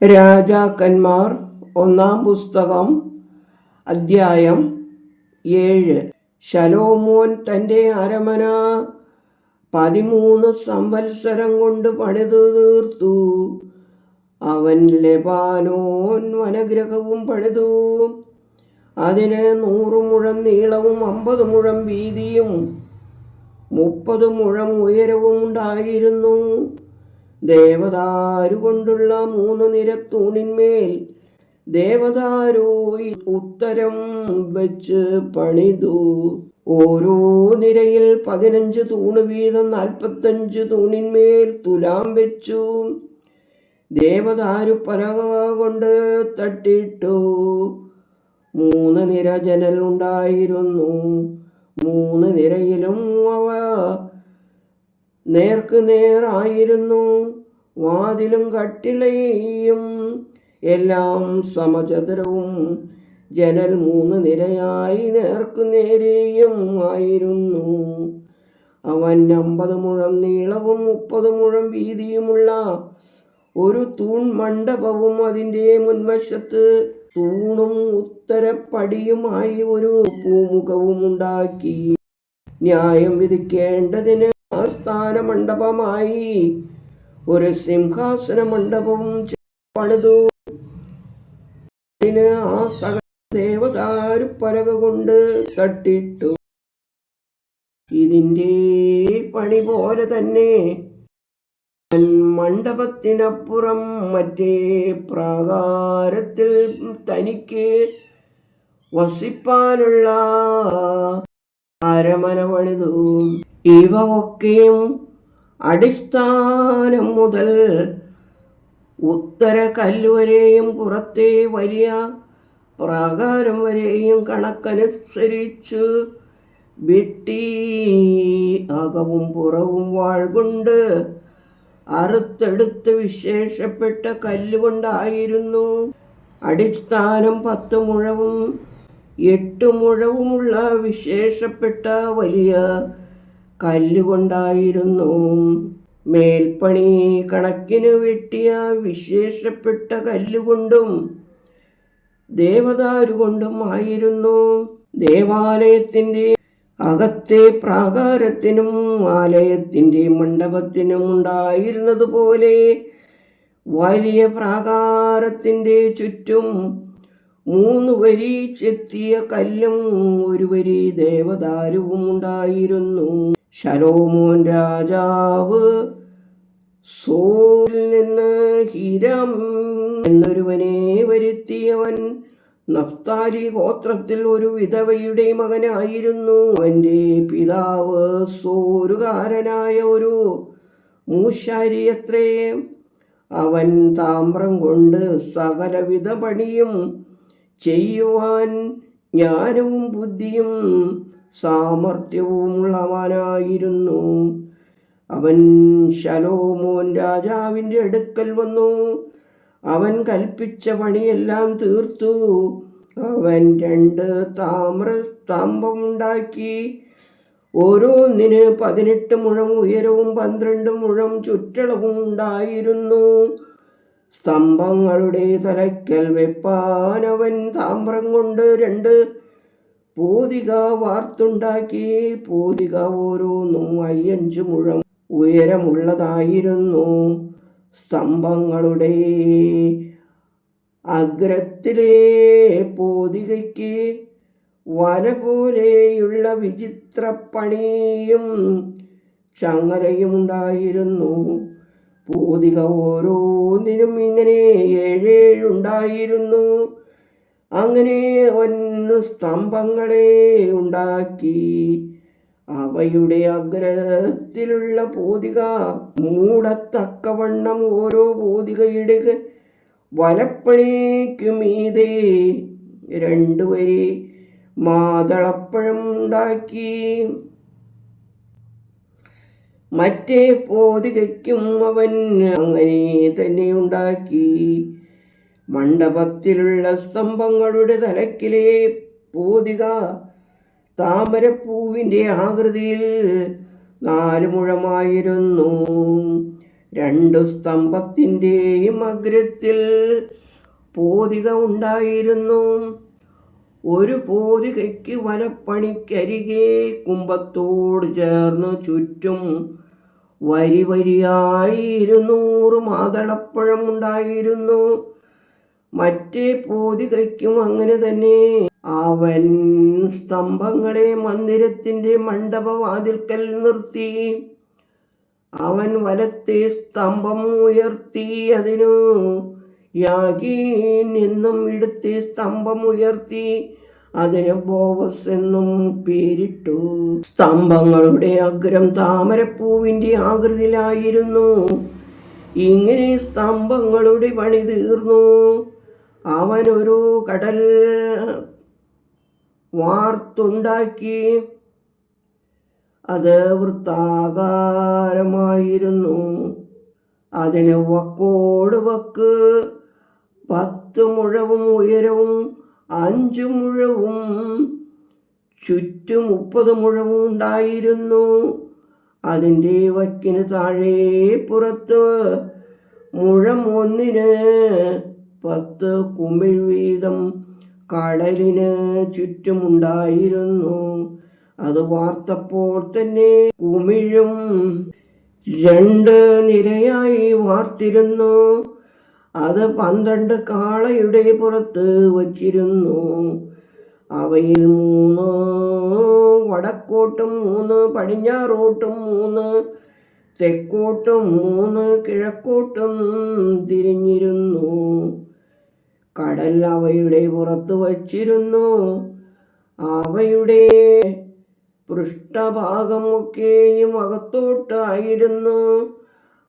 രാജാക്കന്മാർ ഒന്നാം പുസ്തകം അധ്യായം 7. ശലോമോൻ തൻ്റെ അരമന 13 സംവത്സരം കൊണ്ട് പണിതു തീർത്തു. അവൻ ലെബാനോൻ വനഗ്രഹവും പണിതു. അതിന് 100 മുഴം നീളവും 50 മുഴം വീതിയും 30 മുഴം ഉയരവും ഉണ്ടായിരുന്നു. ദേവദാരു കൊണ്ടുള്ള 3 നിര തൂണിന്മേൽ ദേവദാരു ഉത്തരം വെച്ച് പണിതു. ഓരോ നിരയിൽ 15 തൂണ് വീതം 45 തൂണിന്മേൽ തുലാം വെച്ചു. ദേവദാരു പലക കൊണ്ട് തട്ടിട്ടു. 3 നിര ജനൽ ഉണ്ടായിരുന്നു. 3 നിരയിലും അവ നേർക്കുനേറായിരുന്നു. വാതിലും കട്ടിളയും എല്ലാം സമചതുരവും. ജനൽ 3 നിരയായി നേർക്കുനേരെയും ആയിരുന്നു. അവൻ 50 മുഴം നീളവും 30 മുഴം വീതിയുമുള്ള ഒരു തൂൺ മണ്ഡപവും അതിൻ്റെ മുൻവശത്ത് തൂണും ഉത്തരപ്പടിയുമായി ഒരു പൂമുഖവും ഉണ്ടാക്കി. ന്യായം വിധിക്കേണ്ടതിന് ആസ്ഥാന മണ്ഡപമായി ഒരു സിംഹാസന മണ്ഡപവും പണിതു. അതിന് ആ സകല ദേവദാരു പലക കൊണ്ട് തട്ടിട്ടു. ഇതിൻ്റെ പണി പോലെ തന്നെ മണ്ഡപത്തിനപ്പുറം മറ്റേ പ്രാകാരത്തിൽ തനിക്ക് വസിപ്പാനുള്ള അരമന പണിതു. ഇവ ഒക്കെയും അടിസ്ഥാനം മുതൽ ഉത്തര കല്ലുവരെയും പുറത്തെ വലിയ പ്രാകാരം വരെയും കണക്കനുസരിച്ച് വെട്ടി. അകവും പുറവും വാൾ കൊണ്ട് അറുത്തെടുത്ത് വിശേഷപ്പെട്ട കല്ലുകൊണ്ടായിരുന്നു. അടിസ്ഥാനം 10 മുഴവും 8 മുഴവുമുള്ള വിശേഷപ്പെട്ട വലിയ കല്ലുകൊണ്ടായിരുന്നു. മേൽപ്പണി കണക്കിന് വെട്ടിയ വിശേഷപ്പെട്ട കല്ലുകൊണ്ടും ദേവദാരു കൊണ്ടും ആയിരുന്നു. ദേവാലയത്തിൻ്റെ അകത്തെ പ്രാകാരത്തിനും ആലയത്തിൻ്റെ മണ്ഡപത്തിനും ഉണ്ടായിരുന്നതുപോലെ വലിയ പ്രാകാരത്തിൻ്റെ ചുറ്റും 3 വരി ചെത്തിയ കല്ലും 1 വരി ദേവദാരുവും ഉണ്ടായിരുന്നു. ശലോമോൻ രാജാവ് സോരിൽ നിന്ന് ഹീരാം എന്നൊരുവനെ വരുത്തിയവൻ നഫ്താലി ഗോത്രത്തിൽ ഒരു വിധവയുടെ മകനായിരുന്നു. അവൻ്റെ പിതാവ് സോരുകാരനായ ഒരു മൂശാരിയത്രേ. അവൻ താമ്രം കൊണ്ട് സകലവിധ പണിയും ചെയ്യുവാൻ ജ്ഞാനവും ബുദ്ധിയും സാമർഥ്യവുമുള്ളവനായിരുന്നു. അവൻ ശലോമോൻ രാജാവിൻ്റെ അടുക്കൽ വന്നു. അവൻ കൽപ്പിച്ച പണിയെല്ലാം തീർത്തു. അവൻ 2 താമ്രസ്തംഭമുണ്ടാക്കി. ഓരോന്നിന് 18 മുഴം ഉയരവും 12 മുഴം ചുറ്റളവും ഉണ്ടായിരുന്നു. സ്തംഭങ്ങളുടെ തലയ്ക്കൽ വെപ്പാൻ അവൻ താമ്രം കൊണ്ട് 2 പോതിക വാർത്തുണ്ടാക്കി. പോതിക ഓരോന്നും 5 മുഴം ഉയരമുള്ളതായിരുന്നു. സ്തംഭങ്ങളുടെ അഗ്രത്തിലെ പോതികയ്ക്ക് വല പോലെയുള്ള വിചിത്രപ്പണിയും ചങ്ങലയും ഉണ്ടായിരുന്നു. പോതിക ഓരോന്നിനും ഇങ്ങനെ 7 ഉണ്ടായിരുന്നു. അങ്ങനെ അവൻ സ്തംഭങ്ങളെ ഉണ്ടാക്കി. അവയുടെ അഗ്രത്തിലുള്ള പോതിക മൂടത്തക്കവണ്ണം ഓരോ പോതികയുടെ വലപ്പണിക്കു മീതെ 2 വരി മാതളപ്പഴം ഉണ്ടാക്കി. മറ്റേ പോതികയ്ക്കും അവൻ അങ്ങനെ തന്നെ ഉണ്ടാക്കി. മണ്ഡപത്തിലുള്ള സ്തംഭങ്ങളുടെ തലക്കിലെ പോതിക താമരപ്പൂവിൻ്റെ ആകൃതിയിൽ 4 മുഴമായിരുന്നു. രണ്ടു സ്തംഭത്തിൻ്റെയും അഗ്രത്തിൽ പോതിക ഉണ്ടായിരുന്നു. ഒരു പോതികയ്ക്ക് വലപ്പണിക്കരികെ കുംഭത്തോട് ചേർന്ന് ചുറ്റും വരി വരിയായി 200 മാതളപ്പഴം ഉണ്ടായിരുന്നു. മറ്റേ പോതികയ്ക്കും അങ്ങനെ തന്നെ. അവൻ സ്തംഭങ്ങളെ മന്ദിരത്തിന്റെ മണ്ഡപവാതിൽക്കൽ നിർത്തി. അവൻ വലത്തെ സ്തംഭം ഉയർത്തി അതിനു യാഗീൻ എന്നും ഇടത്തെ സ്തംഭം ഉയർത്തി അതിന് ബോവസ് എന്നും പേരിട്ടു. സ്തംഭങ്ങളുടെ അഗ്രം താമരപ്പൂവിന്റെ ആകൃതിയിലായിരുന്നു. ഇങ്ങനെ സ്തംഭങ്ങളുടെ പണി തീർന്നു. അവനൊരു കടൽ വാർത്തുണ്ടാക്കി. അത് വൃത്താകാരമായിരുന്നു. അതിന് വക്കോട് വക്ക് 10 മുഴവും ഉയരവും 5 മുഴവും ചുറ്റും 30 മുഴവും ഉണ്ടായിരുന്നു. അതിൻ്റെ വക്കിന് താഴെ പുറത്ത് മുഴം ഒന്നിന് 10 കുമിഴ് വീതം കടലിന് ചുറ്റുമുണ്ടായിരുന്നു. അത് വാർത്തപ്പോൾ തന്നെ കുമിഴും 2 നിരയായി വാർത്തിരുന്നു. അത് 12 കാളയുടെ പുറത്ത് വച്ചിരുന്നു. അവയിൽ 3 വടക്കോട്ടും 3 പടിഞ്ഞാറോട്ടും 3 തെക്കോട്ടും 3 കിഴക്കോട്ടും തിരിഞ്ഞിരുന്നു. കടൽ അവയുടെ പുറത്ത് വച്ചിരുന്നു. അവയുടെ പൃഷ്ഠഭാഗം ഒക്കെയും അകത്തോട്ടായിരുന്നു.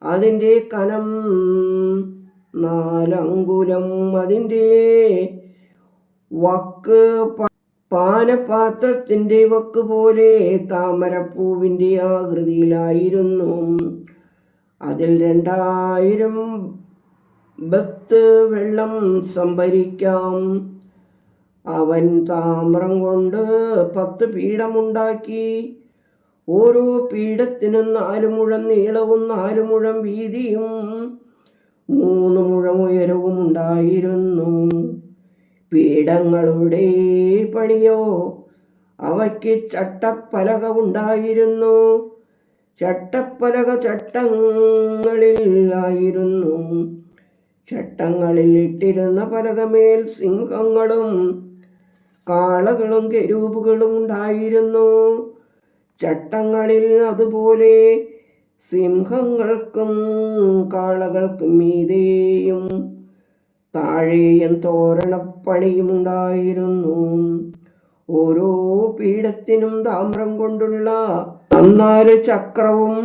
അതിൻ്റെ കനം 4 അങ്കുലം. അതിൻ്റെ വക്ക് പാനപാത്രത്തിൻ്റെ വക്ക് പോലെ താമരപ്പൂവിൻ്റെ ആകൃതിയിലായിരുന്നു. അതിൽ 2000 ബത്ത് വെള്ളം സംഭരിക്കാം. അവൻ താമ്രം കൊണ്ട് 10 പീഠമുണ്ടാക്കി. ഓരോ പീഠത്തിനും 4 മുഴം നീളവും 4 മുഴം വീതിയും 3 മുഴം ഉയരവും ഉണ്ടായിരുന്നു. പീഠങ്ങളുടെ പണിയോ അവയ്ക്ക് ചട്ടപ്പലക ഉണ്ടായിരുന്നു. ചട്ടപ്പലക ചട്ടങ്ങളിലായിരുന്നു. ചട്ടങ്ങളിൽ ഇട്ടിരുന്ന പലകമേൽ സിംഹങ്ങളും കാളകളും കെരൂബുകളും ഉണ്ടായിരുന്നു. ചട്ടങ്ങളിൽ അതുപോലെ സിംഹങ്ങൾക്കും കാളകൾക്കും മീതെയും താഴെയും തോരണപ്പണിയും ഉണ്ടായിരുന്നു. ഓരോ പീഠത്തിനും താമ്രം കൊണ്ടുള്ള 4 ചക്രവും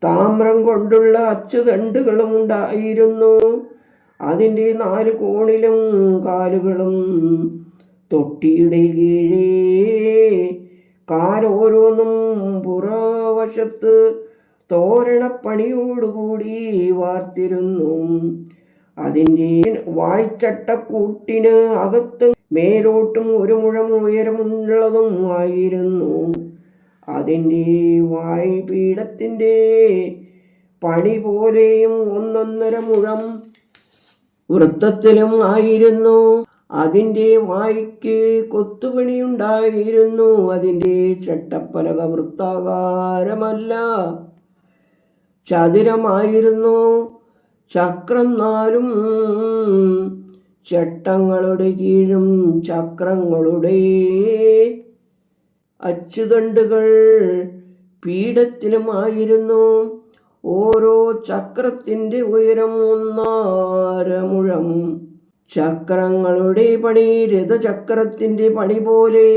താമ്രം കൊണ്ടുള്ള അച്ചുതണ്ടുകളും ഉണ്ടായിരുന്നു. അതിൻ്റെ 4 കോണിലും കാലുകളും തൊട്ടിയുടെ കീഴേ കാലോരോന്നും പുറവശത്ത് തോരണപ്പണിയോടുകൂടി വാർത്തിരുന്നു. അതിൻ്റെ വായ്ച്ചട്ടക്കൂട്ടിന് അകത്ത് മേലോട്ടും 1 മുഴം ഉയരമുള്ളതും ആയിരുന്നു. അതിൻ്റെ വായ് പീഠത്തിൻ്റെ പണി പോലെയും 1.5 മുഴം വൃത്തത്തിലും ആയിരുന്നു. അതിൻ്റെ വായ്ക്ക് കൊത്തുപണിയുണ്ടായിരുന്നു. അതിൻ്റെ ചട്ടപ്പലക വൃത്താകാരമല്ല, ചതുരമായിരുന്നു. ചക്രം 4 ചട്ടങ്ങളുടെ കീഴും ചക്രങ്ങളുടെ അച്ചുതണ്ടുകൾ പീഠത്തിലുമായിരുന്നു. ഓരോ ചക്രത്തിൻ്റെ ഉയരം 1.5 മുഴം. ചക്രങ്ങളുടെ പണി രഥചക്രത്തിൻ്റെ പണി പോലെ.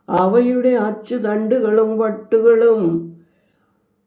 അവയുടെ അച്ചുതണ്ടുകളും വട്ടുകളും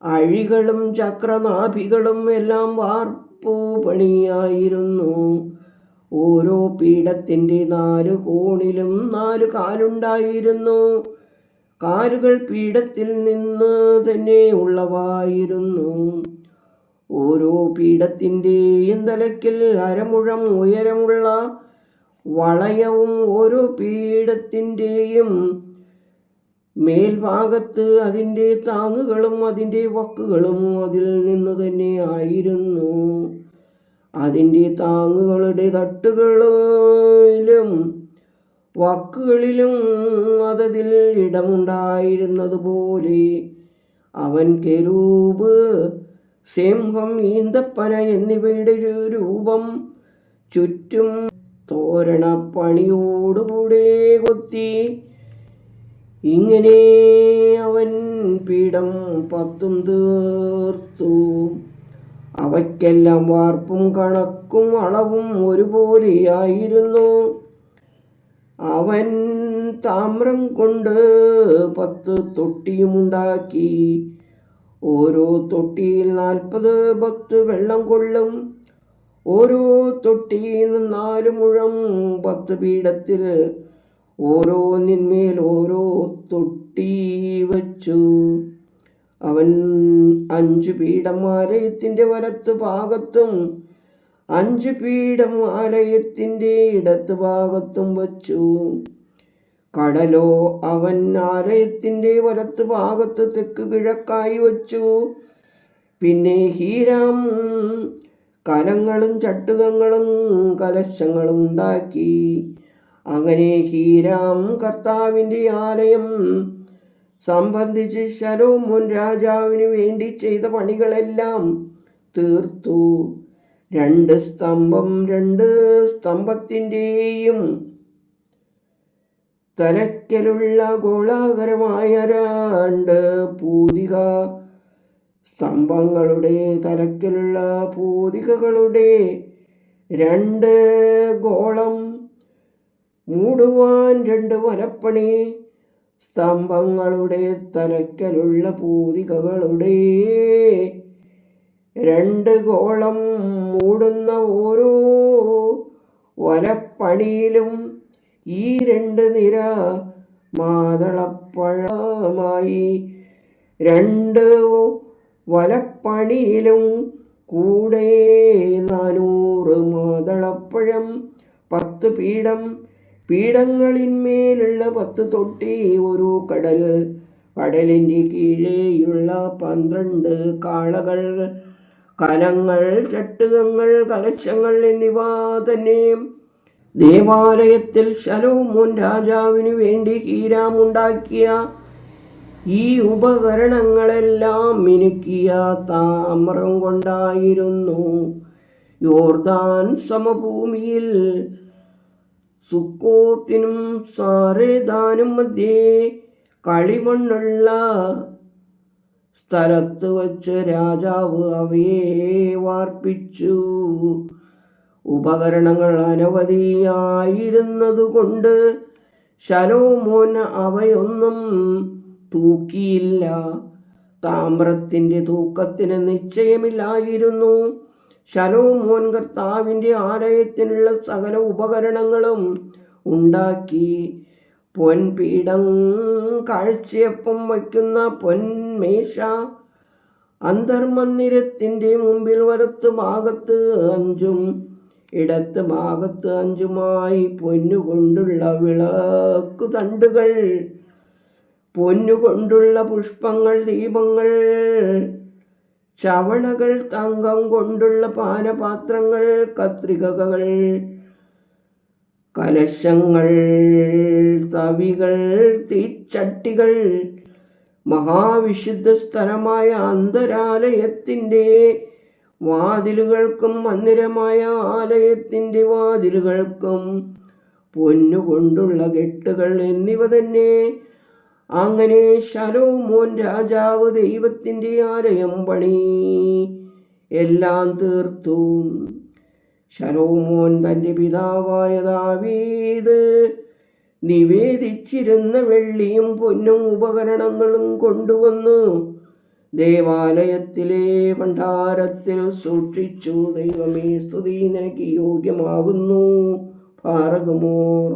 അഴികളും ചക്രനാഭികളും എല്ലാം വാർപ്പു പണിയായിരുന്നു. ഓരോ പീഠത്തിൻ്റെ 4 കോണിലും 4 കാലുണ്ടായിരുന്നു. കാലുകൾ പീഠത്തിൽ നിന്ന് തന്നെ ഉള്ളവായിരുന്നു. ഓരോ പീഠത്തിൻ്റെയും തലയ്ക്കൽ 1/2 മുഴം ഉയരമുള്ള വളയവും ഓരോ പീഠത്തിൻ്റെയും മേൽഭാഗത്ത് അതിൻ്റെ താങ്ങുകളും അതിൻ്റെ വക്കുകളും അതിൽ നിന്ന് തന്നെ ആയിരുന്നു. അതിൻ്റെ താങ്ങുകളുടെ തട്ടുകളിലും വക്കുകളിലും അതതിൽ ഇടമുണ്ടായിരുന്നതുപോലെ അവൻ കെരൂബ്, സിംഹം, ഈന്തപ്പന എന്നിവയുടെ രൂപം ചുറ്റും തോരണപ്പണിയോടുകൂടെ കൊത്തി. ഇങ്ങനെ അവൻ പീഠം 10 തീർത്തു. അവയ്ക്കെല്ലാം വാർപ്പും കണക്കും അളവും ഒരുപോലെയായിരുന്നു. അവൻ താമ്രം കൊണ്ട് 10 തൊട്ടിയുമുണ്ടാക്കി. ഓരോ തൊട്ടിയിൽ 40 ബത്ത് വെള്ളം കൊള്ളും. ഓരോ തൊട്ടിയിൽ 4 മുഴം 10 പീഠത്തിൽ ഓരോന്നിന്മേൽ ഓരോ തൊട്ടി വച്ചു. അവൻ 5 പീഠം ആലയത്തിൻ്റെ വലത്ത് ഭാഗത്തും 5 പീഠം ആലയത്തിൻ്റെ ഇടത്ത് ഭാഗത്തും വച്ചു. കടലോ അവൻ ആലയത്തിൻ്റെ വലത്ത് ഭാഗത്ത് തെക്ക് കിഴക്കായി വച്ചു. പിന്നെ ഹീരാം കലങ്ങളും ചട്ടുകങ്ങളും കലശങ്ങളും ഉണ്ടാക്കി. അങ്ങനെ ഹീരാം കർത്താവിൻ്റെ ആലയം സംബന്ധിച്ച് ശലോമോൻ രാജാവിന് വേണ്ടി ചെയ്ത പണികളെല്ലാം തീർത്തു. 2 സ്തംഭം, 2 സ്തംഭത്തിൻ്റെയും തലയ്ക്കലുള്ള ഗോളാകരമായ 2 പൂതിക, സ്തംഭങ്ങളുടെ തലയ്ക്കലുള്ള പൂതികകളുടെ 2 ഗോളം മൂടുവാൻ 2 വലപ്പണി, സ്തംഭങ്ങളുടെ തലയ്ക്കലുള്ള പൂതികകളുടെ 2 ഗോളം മൂടുന്ന ഓരോ വലപ്പണിയിലും ഈ 2 നിര മാതളപ്പഴമായി. 2 വലപ്പണിയിലും കൂടെ 400 മാതളപ്പഴം. 10 പീഠം, പീഠങ്ങളിന്മേലുള്ള 10 തൊട്ടി, ഒരു കടൽ, കടലിൻ്റെ കീഴെയുള്ള 12 കാളകൾ, കലങ്ങൾ, ചട്ടുകങ്ങൾ, കലശങ്ങൾ എന്നിവ തന്നെ. ദേവാലയത്തിൽ ശലോമോൻ രാജാവിനു വേണ്ടി ഹീരാം ഉണ്ടാക്കിയ ഈ ഉപകരണങ്ങളെല്ലാം മിനുക്കിയ താമ്രം കൊണ്ടായിരുന്നു. യോർദാൻ സമഭൂമിയിൽ സുക്കോത്തിനും സാരേദാനും മധ്യേ കളിമണ്ണുള്ള സ്ഥലത്ത് വച്ച് രാജാവ് അവയെ വാർപ്പിച്ചു. ഉപകരണങ്ങൾ അനവധിയായിരുന്നതുകൊണ്ട് ശലോമോൻ അവയൊന്നും തൂക്കിയില്ല. താമ്രത്തിൻ്റെ തൂക്കത്തിന് നിശ്ചയമില്ലായിരുന്നു. ശലോമോൻ കർത്താവിൻ്റെ ആലയത്തിനുള്ള സകല ഉപകരണങ്ങളും ഉണ്ടാക്കി. പൊൻപീഠം, കാഴ്ചയപ്പം വയ്ക്കുന്ന പൊന്മേശ, അന്തർമന്ദിരത്തിൻ്റെ മുമ്പിൽ വലത്ത് ഭാഗത്ത് 5ഉം ഇടത്ത് ഭാഗത്ത് 5ഉമായി പൊന്നുകൊണ്ടുള്ള വിളക്കു തണ്ടുകൾ, പൊന്നുകൊണ്ടുള്ള പുഷ്പങ്ങൾ, ദീപങ്ങൾ, ചവണകൾ, തങ്കം കൊണ്ടുള്ള പാനപാത്രങ്ങൾ, കത്രികകൾ, കലശങ്ങൾ, തവികൾ, തീച്ചട്ടികൾ, മഹാവിശുദ്ധ സ്ഥലമായ അന്തരാലയത്തിൻ്റെ വാതിലുകൾക്കും മന്ദിരമായ ആലയത്തിൻ്റെ വാതിലുകൾക്കും പൊന്നുകൊണ്ടുള്ള കെട്ടുകൾ എന്നിവ തന്നെ. അങ്ങനെ ശലോമോൻ രാജാവ് ദൈവത്തിൻ്റെ ആലയം പണി എല്ലാം തീർത്തു. ശലോമോൻ തൻ്റെ പിതാവായ ദാവീദ് നിവേദിച്ചിരുന്ന വെള്ളിയും പൊന്നും ഉപകരണങ്ങളും കൊണ്ടുവന്നു ദേവാലയത്തിലെ ഭണ്ഡാരത്തിൽ സൂക്ഷിച്ചു. ദൈവമേ, സ്തുതി നിനക്ക് യോഗ്യമാകുന്നു. പാറകുമോർ.